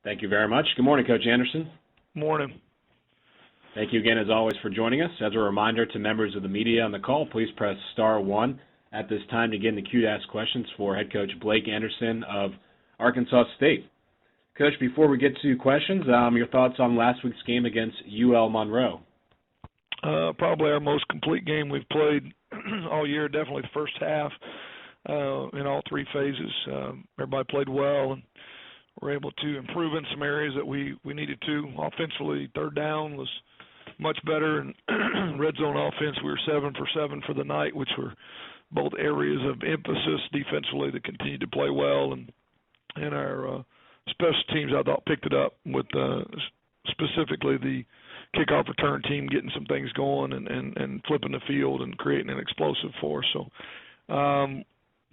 Thank you very much. Good morning, Coach Anderson. Morning. Thank you again, as always, for joining us. As a reminder to members of the media on the call, please press *1 at this time to get in the queue to ask questions for head coach Blake Anderson of Arkansas State. Coach, before we get to questions, your thoughts on last week's game against UL Monroe? Probably our most complete game we've played all year, definitely the first half in all three phases. Everybody played well and were able to improve in some areas that we needed to. Offensively, third down was much better, and red zone offense, we were 7 for 7 for the night, which were both areas of emphasis defensively that continued to play well, and our special teams, I thought, picked it up with specifically the kickoff return team getting some things going and flipping the field and creating an explosive force. So, 3-0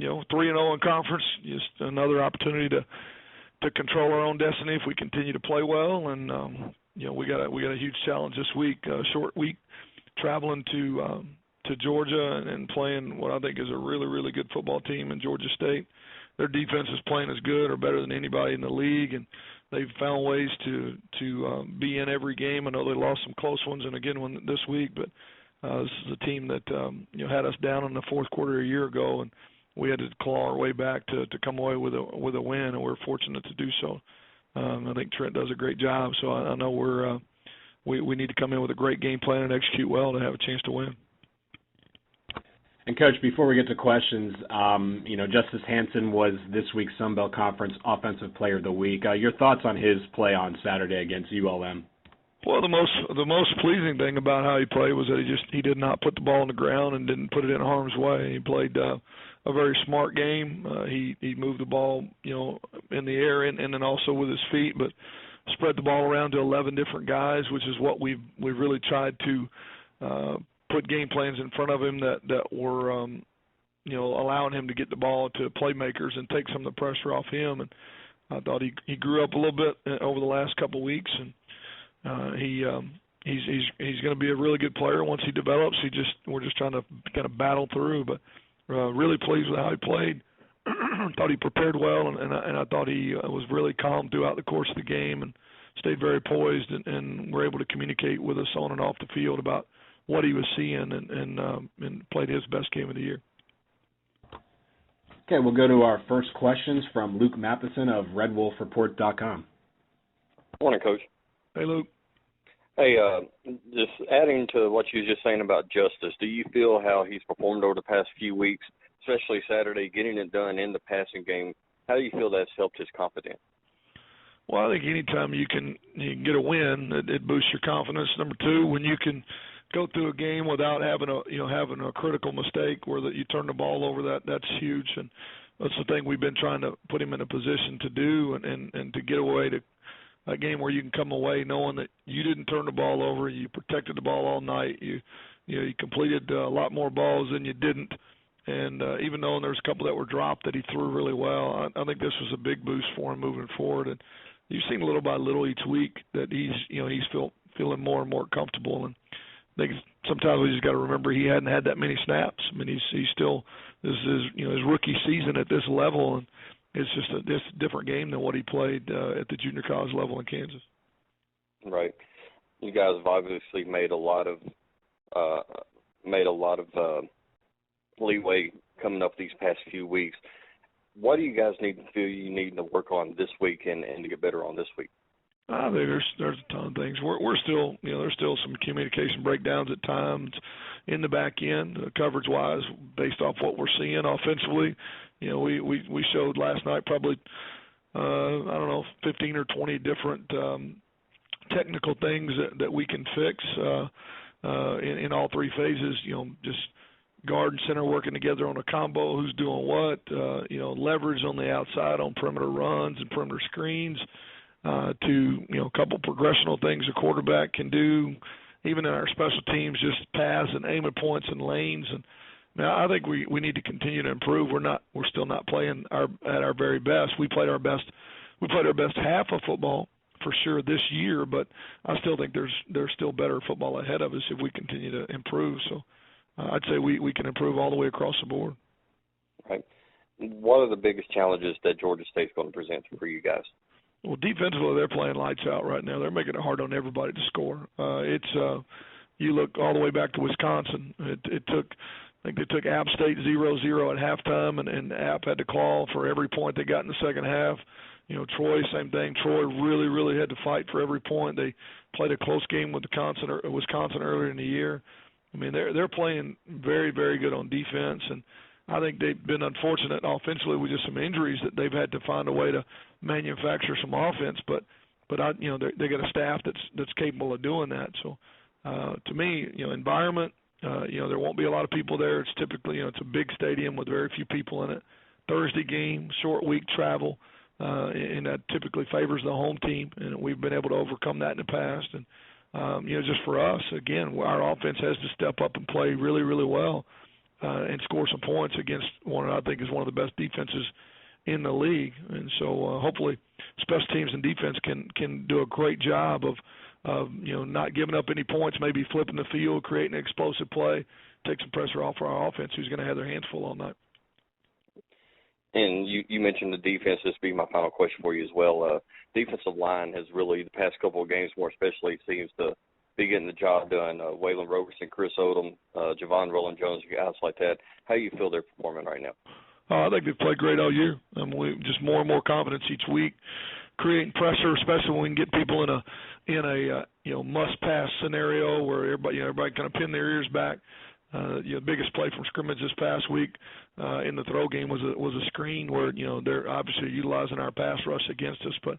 in conference, just another opportunity to control our own destiny if we continue to play well. And we got a huge challenge this week, short week, traveling to Georgia and playing what I think is a really, really good football team in Georgia State. Their defense is playing as good or better than anybody in the league, and they've found ways to be in every game. I know they lost some close ones and again one this week, but this is a team that had us down in the fourth quarter a year ago, and we had to claw our way back to come away with a win, and we're fortunate to do so. I think Trent does a great job, so I know we need to come in with a great game plan and execute well to have a chance to win. And, Coach, before we get to questions, Justice Hansen was this week's Sun Belt Conference Offensive Player of the Week. Your thoughts on his play on Saturday against ULM? Well, the most pleasing thing about how he played was that he did not put the ball on the ground and didn't put it in harm's way. He played a very smart game. He moved the ball, in the air and then also with his feet, but spread the ball around to 11 different guys, which is what we've really tried to put game plans in front of him that were, allowing him to get the ball to playmakers and take some of the pressure off him. And I thought he grew up a little bit over the last couple of weeks, and he's going to be a really good player once he develops. We're just trying to kind of battle through, but really pleased with how he played. Thought he prepared well, and I thought he was really calm throughout the course of the game and stayed very poised and were able to communicate with us on and off the field about what he was seeing and played his best game of the year. Okay, we'll go to our first questions from Luke Matheson of RedWolfReport.com. Morning, Coach. Hey, Luke. Hey, just adding to what you were just saying about Justice, do you feel how he's performed over the past few weeks, especially Saturday, getting it done in the passing game? How do you feel that's helped his confidence? Well, I think anytime you can get a win, it boosts your confidence. Number two, when you can go through a game without having a critical mistake where that you turn the ball over, that's huge, and that's the thing we've been trying to put him in a position to do, and to get away to a game where you can come away knowing that you didn't turn the ball over, you protected the ball all night, you completed a lot more balls than you didn't, and even though there's a couple that were dropped that he threw really well, I think this was a big boost for him moving forward, and you've seen little by little each week that he's feeling more and more comfortable. And I think sometimes we just got to remember he hadn't had that many snaps. I mean, he's still, this is his rookie season at this level, and it's just a different game than what he played at the junior college level in Kansas. Right. You guys have obviously made a lot of leeway coming up these past few weeks. What do you guys feel you need to work on this week and to get better on this week? I think there's a ton of things. We're still, there's still some communication breakdowns at times in the back end, coverage wise, based off what we're seeing offensively. We showed last night probably 15 or 20 different technical things that we can fix in all three phases. Just guard and center working together on a combo, who's doing what, leverage on the outside on perimeter runs and perimeter screens. To a couple progressional things a quarterback can do, even in our special teams, just pass and aim at points and lanes. And now I think we need to continue to improve. We're still not playing at our very best. We played our best half of football for sure this year, but I still think there's still better football ahead of us if we continue to improve. So I'd say we can improve all the way across the board. Right. What are the biggest challenges that Georgia State's going to present for you guys? Well, defensively, they're playing lights out right now. They're making it hard on everybody to score. You look all the way back to Wisconsin. It took, I think they took App State 0-0 at halftime, and App had to claw for every point they got in the second half. You know, Troy, same thing. Troy really, really had to fight for every point. They played a close game with Wisconsin earlier in the year. I mean, they're playing very, very good on defense, and I think they've been unfortunate offensively with just some injuries that they've had to find a way to manufacture some offense. But they got a staff that's capable of doing that. So to me, environment. There won't be a lot of people there. It's typically, it's a big stadium with very few people in it. Thursday game, short week travel, and that typically favors the home team, and we've been able to overcome that in the past. And just for us, again, our offense has to step up and play really, really well and score some points against one that I think is one of the best defenses in the league. And so hopefully special teams and defense can do a great job of not giving up any points, maybe flipping the field, creating an explosive play, take some pressure off our offense, who's going to have their hands full all night. And you mentioned the defense. This will be my final question for you as well. Defensive line has really, the past couple of games more especially, seems to be getting the job done. Waylon Roberson, Chris Odom, Javon Roland-Jones, guys like that. How do you feel they're performing right now? I think they've played great all year. We just more and more confidence each week, creating pressure, especially when we can get people in a must-pass scenario where everybody kind of pin their ears back. The biggest play from scrimmage this past week in the throw game was a screen where they're obviously utilizing our pass rush against us, but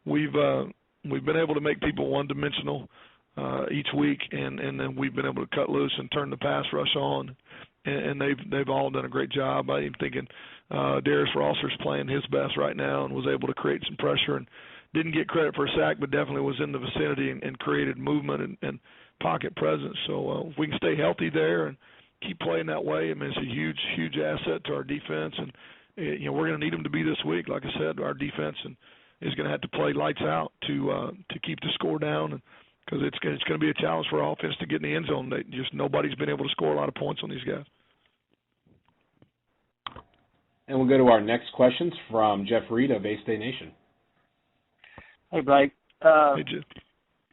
we've been able to make people one-dimensional each week, and then we've been able to cut loose and turn the pass rush on, and they've all done a great job. I'm thinking Darius Rosser's playing his best right now and was able to create some pressure and didn't get credit for a sack, but definitely was in the vicinity and created movement and pocket presence. So if we can stay healthy there and keep playing that way, I mean, it's a huge, huge asset to our defense. And, we're going to need them to be this week. Like I said, our defense is going to have to play lights out to keep the score down, because it's going to be a challenge for our offense to get in the end zone. Nobody's been able to score a lot of points on these guys. And we'll go to our next questions from Jeff Reed of A-State Nation. Hey, Blake. Hey, Jeff.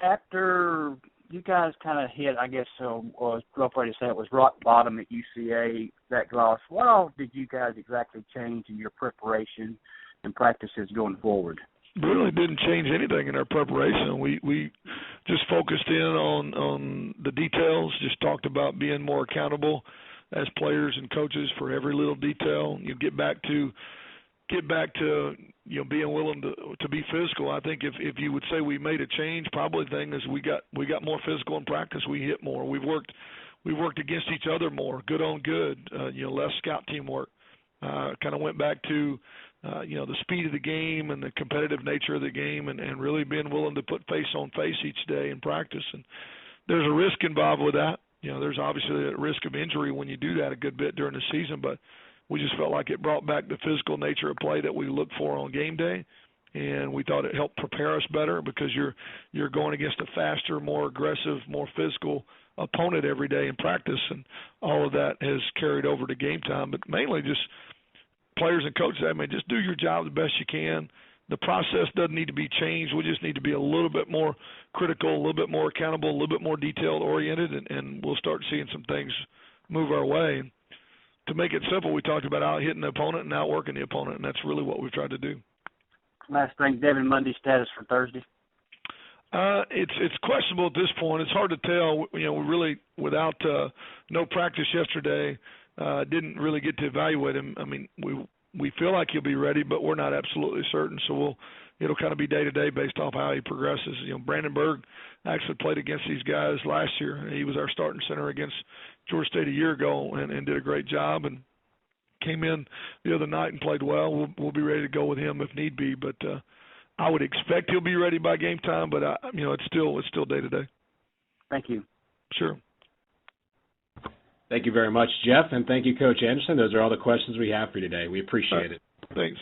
After you guys kind of hit, I guess, was rough way to say it, was rock bottom at UCA, that loss, what all did you guys exactly change in your preparation and practices going forward? We really didn't change anything in our preparation. We just focused in on the details, just talked about being more accountable as players and coaches for every little detail. You get back to being willing to be physical. I think if you would say we made a change, probably the thing is we got more physical in practice. We hit more. We worked against each other more, good on good. Less scout teamwork. Kind of went back to the speed of the game and the competitive nature of the game, and really being willing to put face on face each day in practice. And there's a risk involved with that. There's obviously a risk of injury when you do that a good bit during the season, but we just felt like it brought back the physical nature of play that we look for on game day, and we thought it helped prepare us better because you're going against a faster, more aggressive, more physical opponent every day in practice, and all of that has carried over to game time. But mainly just players and coaches, just do your job the best you can. The process doesn't need to be changed. We just need to be a little bit more critical, a little bit more accountable, a little bit more detail-oriented, and we'll start seeing some things move our way. To make it simple, we talked about out-hitting the opponent and outworking the opponent, and that's really what we've tried to do. Last thing, Devin Mundy's status for Thursday? It's questionable at this point. It's hard to tell. We really, without no practice yesterday, didn't really get to evaluate him. We feel like he'll be ready, but we're not absolutely certain. So it'll kind of be day to day based off how he progresses. Brandon Berg actually played against these guys last year. He was our starting center against Georgia State a year ago and did a great job and came in the other night and played well. We'll be ready to go with him if need be, but I would expect he'll be ready by game time. But it's still day to day. Thank you. Sure. Thank you very much, Jeff, and thank you, Coach Anderson. Those are all the questions we have for you today. We appreciate it. Thanks.